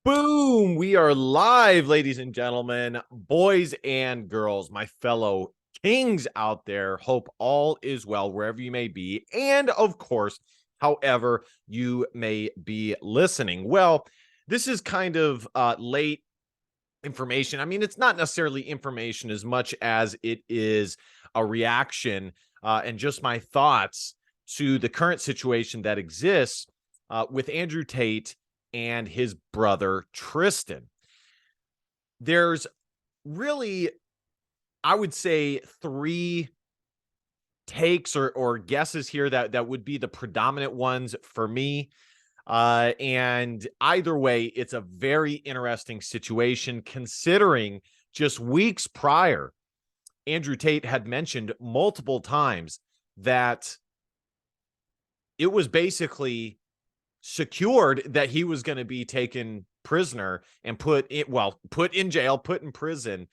Boom! We are live, ladies and gentlemen, boys and girls, my fellow kings out there. Hope all is well wherever you may be. And of course, however you may be listening. Well, this is kind of late information. I mean, it's not necessarily information as much as it is a reaction and just my thoughts to the current situation that exists with Andrew Tate and his brother Tristan. There's really, I would say, three takes or guesses here that would be the predominant ones for me. And either way, it's a very interesting situation considering just weeks prior, Andrew Tate had mentioned multiple times that it was basically secured that he was going to be taken prisoner and put in jail, put in prison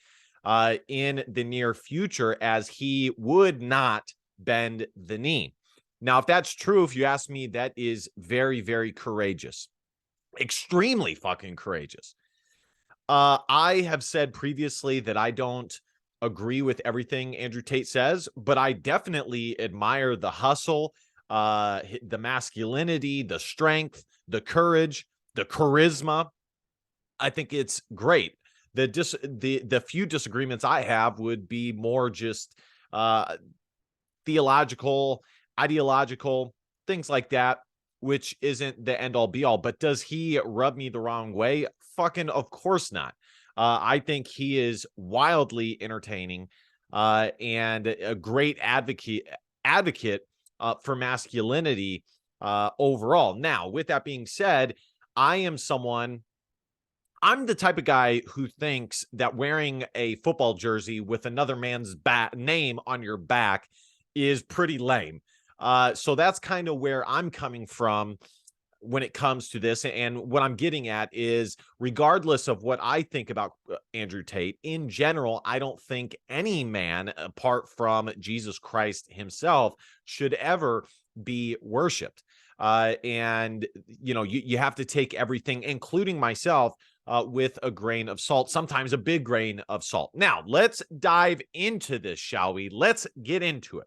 in the near future, as he would not bend the knee. Now, if that's true, if you ask me, that is very, very courageous, extremely fucking courageous. I have said previously that I don't agree with everything Andrew Tate says, but I definitely admire the hustle, the masculinity, the strength, the courage, the charisma. I think it's great. The few disagreements I have would be more just theological, ideological, things like that, which isn't the end all be all. But does he rub me the wrong way? Fucking of course not. I think he is wildly entertaining and a great advocate for masculinity overall. Now, with that being said, I'm the type of guy who thinks that wearing a football jersey with another man's name on your back is pretty lame. So that's kind of where I'm coming from when it comes to this. And what I'm getting at is, regardless of what I think about Andrew Tate, in general, I don't think any man, apart from Jesus Christ himself, should ever be worshiped. And, you have to take everything, including myself, with a grain of salt, sometimes a big grain of salt. Now, let's dive into this, shall we? Let's get into it.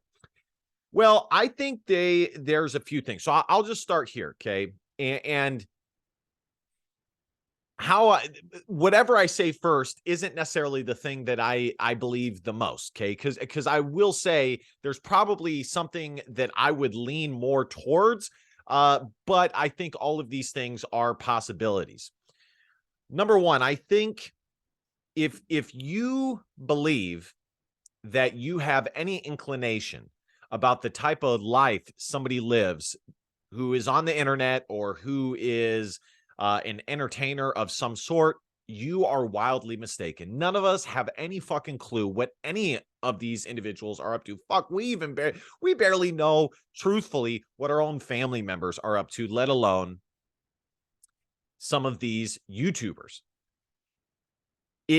Well, I think there's a few things. So I'll just start here, okay? And whatever I say first isn't necessarily the thing that I believe the most, okay? Because I will say there's probably something that I would lean more towards, but I think all of these things are possibilities. Number one, I think if you believe that you have any inclination about the type of life somebody lives who is on the internet or who is an entertainer of some sort, you are wildly mistaken. None of us have any fucking clue what any of these individuals are up to. Fuck, we barely know, truthfully, what our own family members are up to, let alone some of these YouTubers.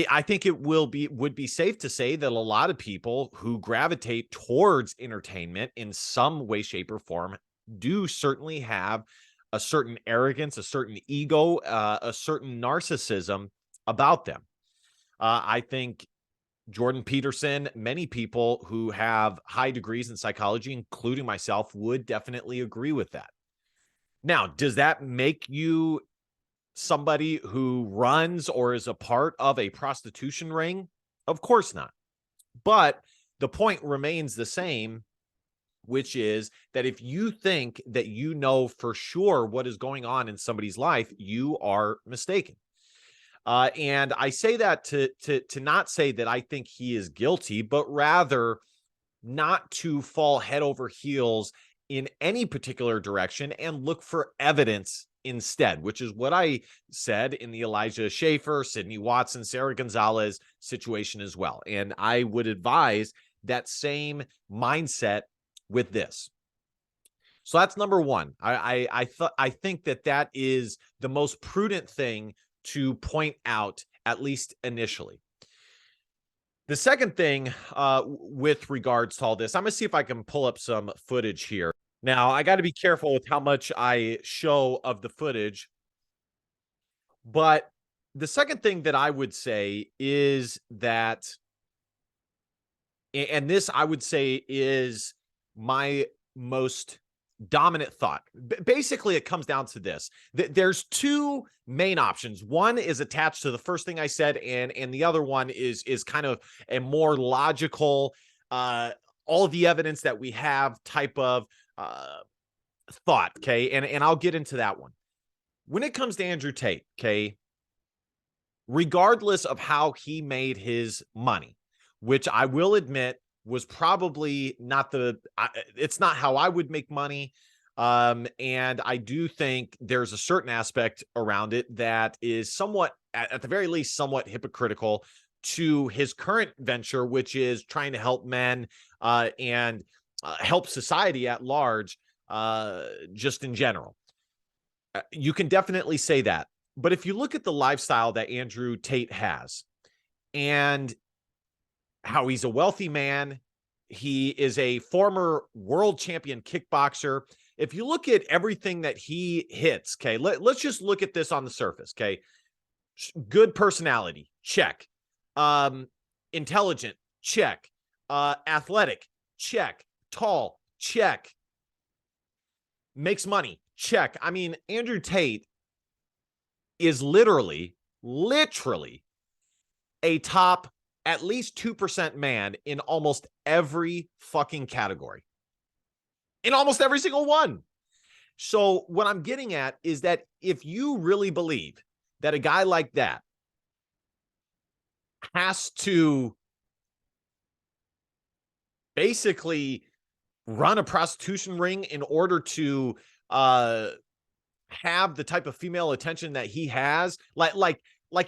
I think it would be safe to say that a lot of people who gravitate towards entertainment in some way, shape, or form do certainly have a certain arrogance, a certain ego, a certain narcissism about them. I think Jordan Peterson, many people who have high degrees in psychology, including myself, would definitely agree with that. Now, does that make you somebody who runs or is a part of a prostitution ring? Of course not. But the point remains the same, which is that if you think that you know for sure what is going on in somebody's life, you are mistaken. And I say that to not say that I think he is guilty, but rather not to fall head over heels in any particular direction and look for evidence instead, which is what I said in the Elijah Schaefer, Sidney Watson, Sarah Gonzalez situation as well. And I would advise that same mindset with this. So that's number one. I think that is the most prudent thing to point out, at least initially. The second thing with regards to all this, I'm going to see if I can pull up some footage here. Now, I got to be careful with how much I show of the footage, but The second thing that I would say is that, and this I would say is my most dominant thought. Basically, it comes down to this. There's two main options. One is attached to the first thing I said, and the other one is kind of a more logical, all the evidence that we have type of thought. Okay. And I'll get into that one. When it comes to Andrew Tate, okay, regardless of how he made his money, which I will admit was probably not it's not how I would make money. And I do think there's a certain aspect around it that is somewhat, at the very least, somewhat hypocritical to his current venture, which is trying to help men and help society at large, just in general. You can definitely say that. But if you look at the lifestyle that Andrew Tate has and how he's a wealthy man, he is a former world champion kickboxer. If you look at everything that he hits, okay, let's just look at this on the surface, okay? Good personality, check. Intelligent, check. Athletic, check. Tall, check. Makes money, check. I mean, Andrew Tate is literally a top at least 2% man in almost every fucking category. In almost every single one. So what I'm getting at is that if you really believe that a guy like that has to basically run a prostitution ring in order to have the type of female attention that he has, like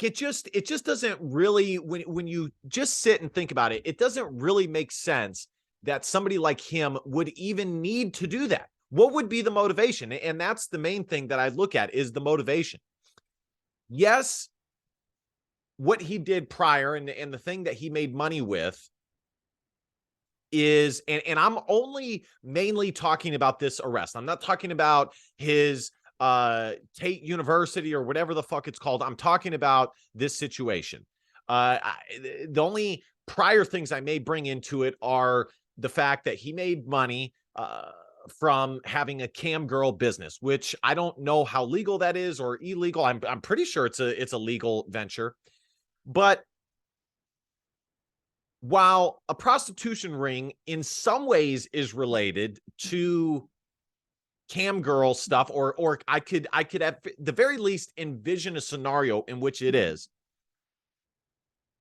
it just doesn't really, when you just sit and think about it, it doesn't really make sense that somebody like him would even need to do that. What would be the motivation? And that's the main thing that I look at, is the motivation. Yes, what he did prior and the thing that he made money with is, and I'm only mainly talking about this arrest. I'm not talking about his Tate University or whatever the fuck it's called. I'm talking about this situation. The only prior things I may bring into it are the fact that he made money from having a cam girl business, which I don't know how legal that is or illegal. I'm pretty sure it's a legal venture. But while a prostitution ring in some ways is related to cam girl stuff, or I could at the very least envision a scenario in which it is.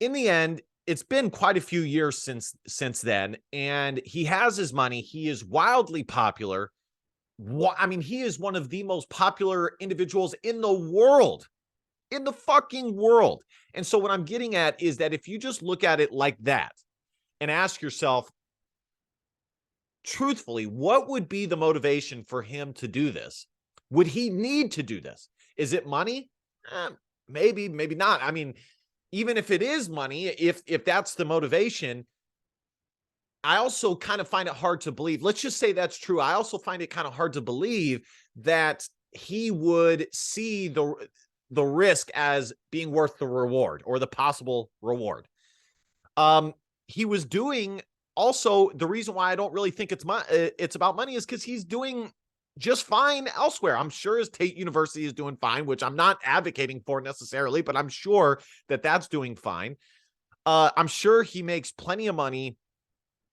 In the end, it's been quite a few years since then, and he has his money. He is wildly popular. I mean, he is one of the most popular individuals in the world, in the fucking world. And so what I'm getting at is that if you just look at it like that and ask yourself, truthfully, what would be the motivation for him to do this? Would he need to do this? Is it money? Maybe, maybe not. I mean, even if it is money, if that's the motivation, I also kind of find it hard to believe. Let's just say that's true. I also find it kind of hard to believe that he would see the risk as being worth the reward or the possible reward. He was doing, also, the reason why I don't really think it's about money is because he's doing just fine elsewhere. I'm sure his Tate University is doing fine, which I'm not advocating for necessarily, but I'm sure that that's doing fine. I'm sure he makes plenty of money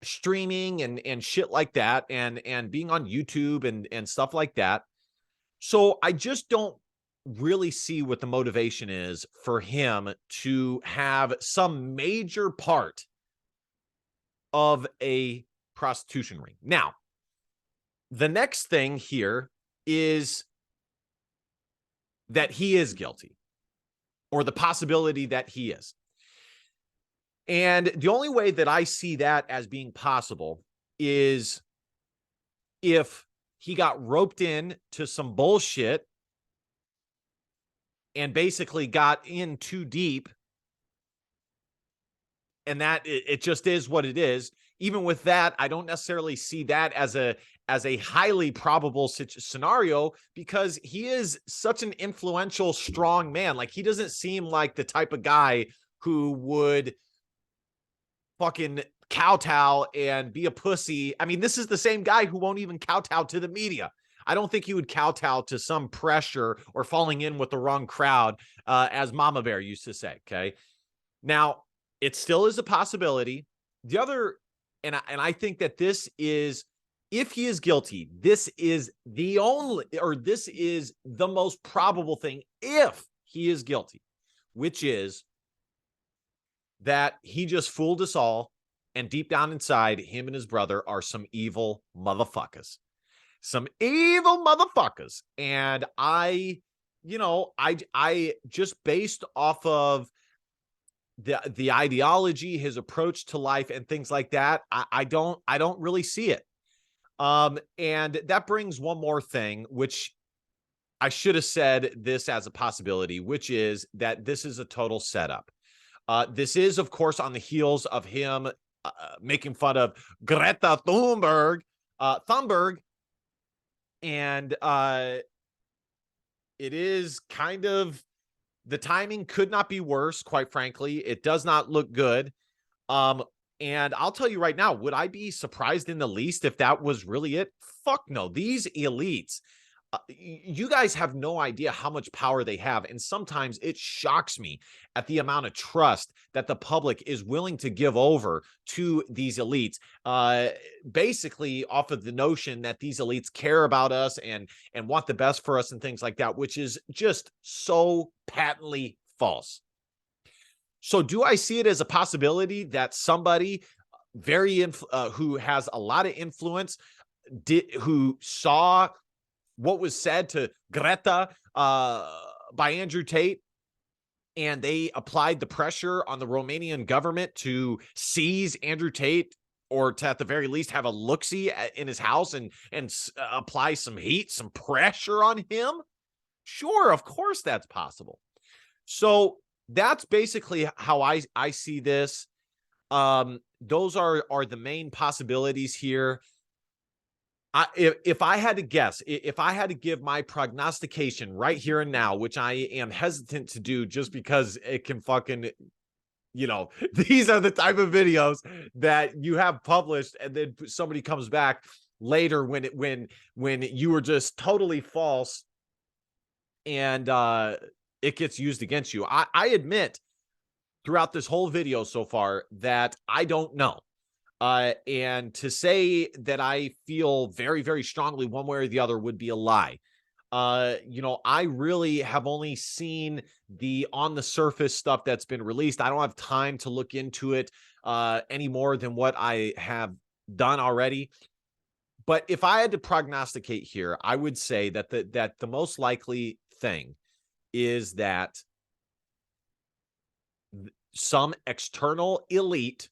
streaming and shit like that, and being on YouTube and stuff like that. So I just don't really see what the motivation is for him to have some major part of a prostitution ring. Now, the next thing here is that he is guilty, or the possibility that he is. And the only way that I see that as being possible is if he got roped in to some bullshit and basically got in too deep, and that it just is what it is. even with that, I don't necessarily see that as a highly probable scenario, because he is such an influential, strong man. Like, he doesn't seem like the type of guy who would fucking kowtow and be a pussy. I mean, this is the same guy who won't even kowtow to the media. I don't think he would kowtow to some pressure or falling in with the wrong crowd, as Mama Bear used to say. Okay. Now, it still is a possibility. The other, and I think that this is, if he is guilty, this is the only, or this is the most probable thing if he is guilty, which is that he just fooled us all. And deep down inside, him and his brother are some evil motherfuckers. Some evil motherfuckers. And I just, based off of the ideology, his approach to life and things like that, I don't really see it. And that brings one more thing, which I should have said this as a possibility, which is that this is a total setup. This is, of course, on the heels of him making fun of Greta Thunberg, and it is kind of, the timing could not be worse, quite frankly. It does not look good. And I'll tell you right now, would I be surprised in the least if that was really it? Fuck no. These elites, you guys have no idea how much power they have. And sometimes it shocks me at the amount of trust that the public is willing to give over to these elites, basically off of the notion that these elites care about us and want the best for us and things like that, which is just so patently false. So do I see it as a possibility that somebody who has a lot of influence, who saw what was said to Greta by Andrew Tate, and they applied the pressure on the Romanian government to seize Andrew Tate, or to at the very least have a look-see in his house and apply some heat, some pressure on him? Sure, of course that's possible. So that's basically how I see this. Those are the main possibilities here. If I had to guess, if I had to give my prognostication right here and now, which I am hesitant to do just because it can fucking, these are the type of videos that you have published and then somebody comes back later when you were just totally false, and it gets used against you. I admit throughout this whole video so far that I don't know. And to say that I feel very, very strongly one way or the other would be a lie. I really have only seen the on the surface stuff that's been released. I don't have time to look into it any more than what I have done already. But if I had to prognosticate here, I would say that the most likely thing is that some external elite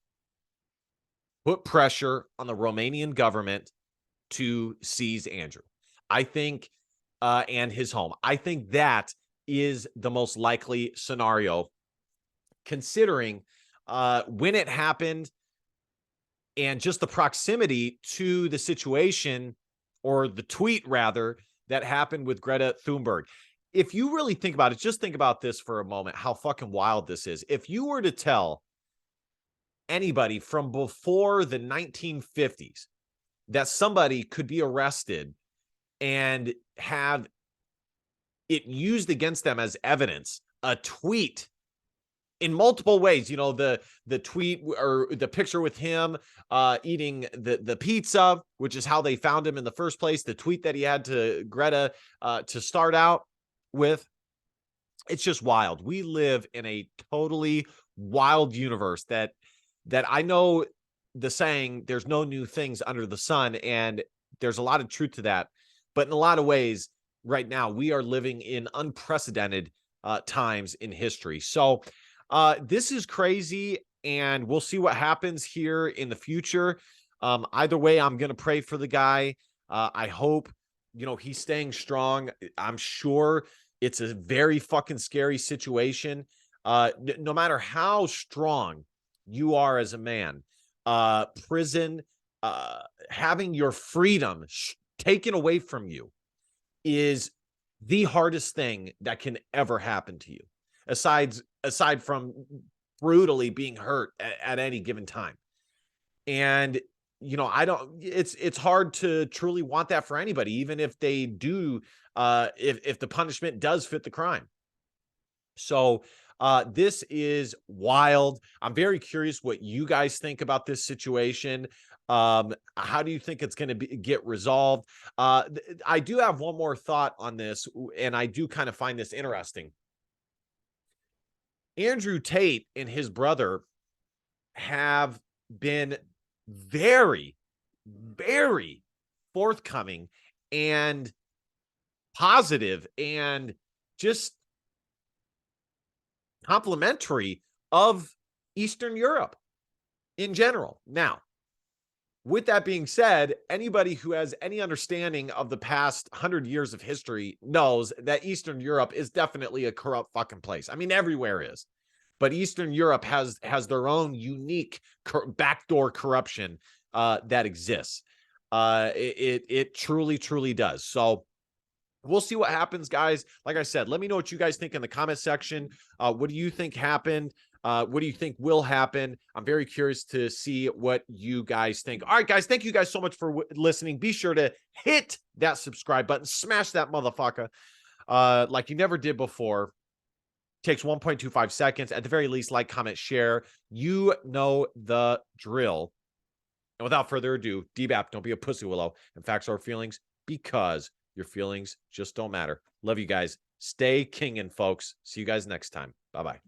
put pressure on the Romanian government to seize Andrew. I think, and his home. I think that is the most likely scenario, considering when it happened and just the proximity to the situation, or the tweet rather, that happened with Greta Thunberg. If you really think about it, just think about this for a moment, how fucking wild this is. If you were to tell anybody from before the 1950s that somebody could be arrested and have it used against them as evidence, a tweet in multiple ways, the tweet or the picture with him eating the pizza, which is how they found him in the first place, the tweet that he had to Greta to start out with, it's just wild. We live in a totally wild universe that I know the saying, there's no new things under the sun, and there's a lot of truth to that. But in a lot of ways, right now, we are living in unprecedented times in history. So this is crazy, and we'll see what happens here in the future. Either way, I'm going to pray for the guy. I hope, he's staying strong. I'm sure it's a very fucking scary situation. No matter how strong you are as a man, prison, having your freedom taken away from you is the hardest thing that can ever happen to you, aside from brutally being hurt at any given time. And I don't, it's hard to truly want that for anybody, even if they do, if the punishment does fit the crime. So this is wild. I'm very curious what you guys think about this situation. How do you think it's going to get resolved? I do have one more thought on this, and I do kind of find this interesting. Andrew Tate and his brother have been very, very forthcoming and positive and just complimentary of Eastern Europe in general. Now, with that being said, anybody who has any understanding of the past 100 years of history knows that Eastern Europe is definitely a corrupt fucking place. I mean, everywhere is. But Eastern Europe has their own unique backdoor corruption that exists. It truly, truly does. So we'll see what happens, guys. Like I said, let me know what you guys think in the comment section. What do you think happened? What do you think will happen? I'm very curious to see what you guys think. All right, guys, thank you guys so much for listening. Be sure to hit that subscribe button. Smash that motherfucker like you never did before. Takes 1.25 seconds. At the very least, like, comment, share. You know the drill. And without further ado, DBAP, don't be a pussy willow. And facts are feelings, because your feelings just don't matter. Love you guys. Stay kingin', folks. See you guys next time. Bye-bye.